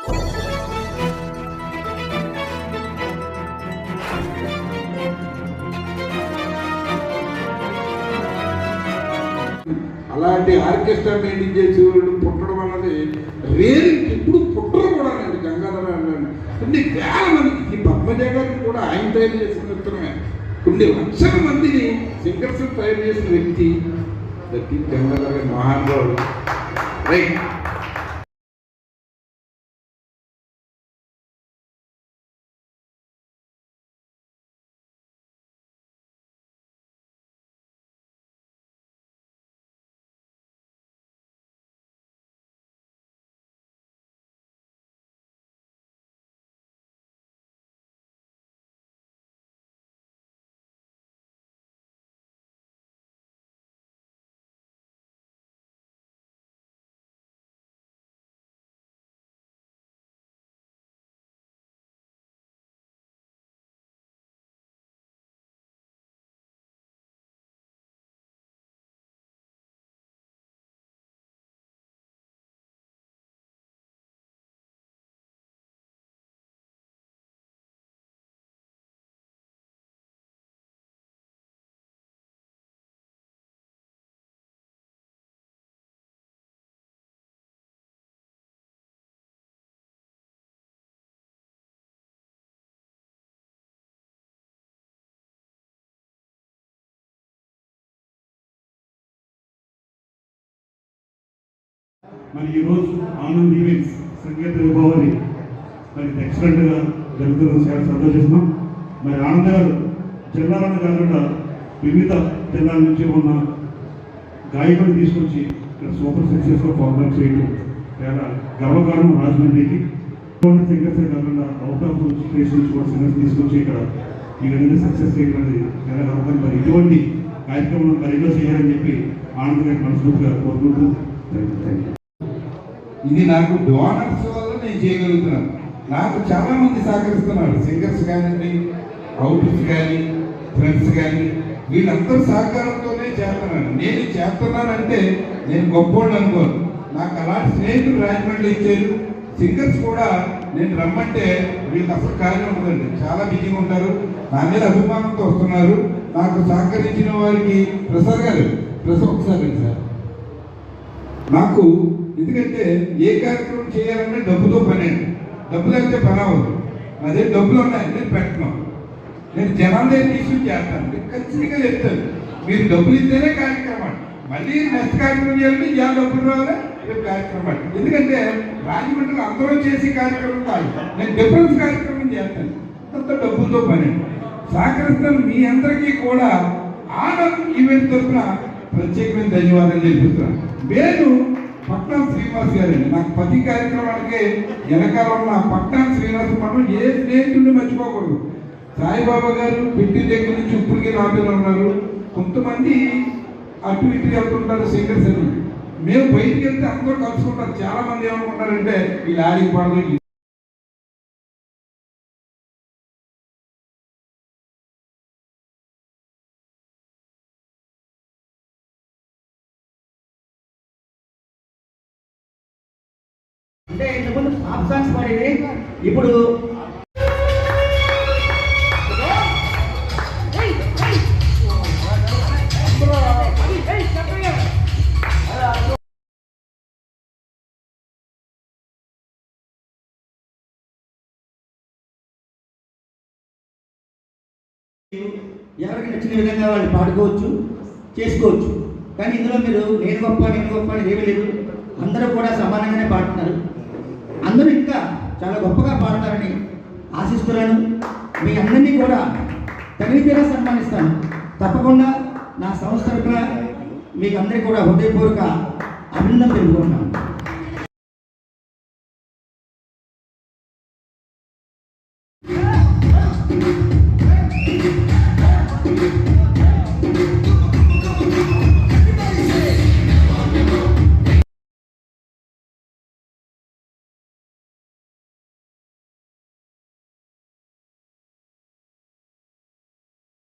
అలాంటి orchestra maintain చేసేవాళ్ళు పుట్టడం అన్నది రేరు, ఎప్పుడు పుట్టరు కూడా అండి. గంగాధర కొన్ని వేల మంది, ఈ పద్మజ గారికి కూడా ఆయన తయారు చేసిన విత్తనమే కొన్ని లక్షల మందిని సింగర్స్ తయారు చేసిన వ్యక్తి దట్టి గంగాధర గారి మహానుభావుడు. రైట్. మరి ఈరోజు ఆనంద్ ఈవెంట్స్ సంగీత విభావని మరి ఎక్సలెంట్గా జరుగుతున్న చాలా సంతోషిస్తున్నాం. మరి ఆనంద్ గారు జిల్లాలను కాకుండా వివిధ జిల్లాల నుంచి ఉన్న గాయకులు తీసుకొచ్చి ఇక్కడ సూపర్ సక్సెస్గా ప్రోగ్రామ్ చేయడం చాలా గర్వకారణం రాజమండ్రికి. సింగర్సే కాకుండా అవుట్ ఆఫ్ స్టేట్స్ నుంచి కూడా సింగర్స్ తీసుకొచ్చి ఇక్కడ ఈ విధంగా సక్సెస్ చేయడం అనేది చాలా గర్వకారణం. మరి ఇటువంటి కార్యక్రమం మరి ఎన్నో చేయాలని చెప్పి ఆనంద్ గారి మనస్ఫూర్తిగా కోరుకుంటూ ఇది నాకు డోనర్స్ వల్ల నేను చేయగలుగుతున్నాను. నాకు చాలా మంది సహకరిస్తున్నారు, సింగర్స్ కానివ్వండి, అవుటర్స్ కానీ, ఫ్రెండ్స్ కానీ, వీళ్ళందరూ సహకారంతోనే చేస్తున్నాను. నేను చేస్తున్నానంటే నేను గొప్పోళ్ళు అనుకోను. నాకు అలాంటి స్నేహితులు రాజమండ్రి ఇచ్చారు. సింగర్స్ కూడా నేను రమ్మంటే వీళ్ళకి అసలు ఖాళీ ఉండదండి, చాలా బిజీగా ఉంటారు. నా మీద అభిమానంతో వస్తున్నారు. నాకు సహకరించిన వారికి ప్రసాద్ గారు, ఒకసారి సార్ నాకు, ఎందుకంటే ఏ కార్యక్రమం చేయాలంటే డబ్బుతో పని అండి. డబ్బు లేకపోతే పని అవ్వదు. అదే డబ్బులు ఉన్నాయి, నేను పెట్టను. నేను జనాల దగ్గర తీసుకుని చేస్తాను. నేను ఖచ్చితంగా చెప్తాను, మీరు డబ్బులు ఇస్తేనే కార్యక్రమం. మళ్ళీ నెక్స్ట్ కార్యక్రమం చేయాలంటే ఇలా డబ్బులు రావాలి, రేపు కార్యక్రమం. ఎందుకంటే రాజమండ్రిలో అందరూ చేసే కార్యక్రమం కాదు, నేను డిఫరెన్స్ కార్యక్రమం చేస్తాను. అంత డబ్బులతో పని సహకరిస్తాను. మీ అందరికీ కూడా ఆనంద్ ఈవెంట్ తరఫున ప్రత్యేకమైన ధన్యవాదాలు తెలుపుతున్నాను. నేను పట్నం శ్రీనివాస్ గారండి. నాకు ప్రతి కార్యక్రమానికి వెనకాల ఉన్న పట్నం శ్రీనివాస్ మనం ఏ స్నేహితుడిని మర్చిపోకూడదు. సాయిబాబా గారు పెట్టి దగ్గర నుంచి ఇప్పటికే నాటులో ఉన్నారు. కొంతమంది అటు ఇటు వెళ్తుంటారు సింగర్స్ అని. మేము బయటికి వెళ్తే అందరూ కలుసుకుంటారు. చాలా మంది ఏమనుకుంటారంటే వీళ్ళు ఆడికి పడదు. అంటే ఇంతకుముందు పాప్ సాంగ్స్ పాడేది, ఇప్పుడు ఎవరికి నచ్చిన విధంగా వాళ్ళు పాడుకోవచ్చు, చేసుకోవచ్చు. కానీ ఇందులో మీరు నేను గొప్ప అని ఏమీ లేదు. అందరూ కూడా సమానంగానే పాడుతున్నారు. అందరూ ఇంకా చాలా గొప్పగా పాడతారని ఆశిస్తున్నాను. మీ అందరినీ కూడా తగిన సన్మానిస్తాను. తప్పకుండా నా సంస్థ తరఫున మీకు అందరికీ కూడా హృదయపూర్వక అభినందన తెలుపుకుంటున్నాను.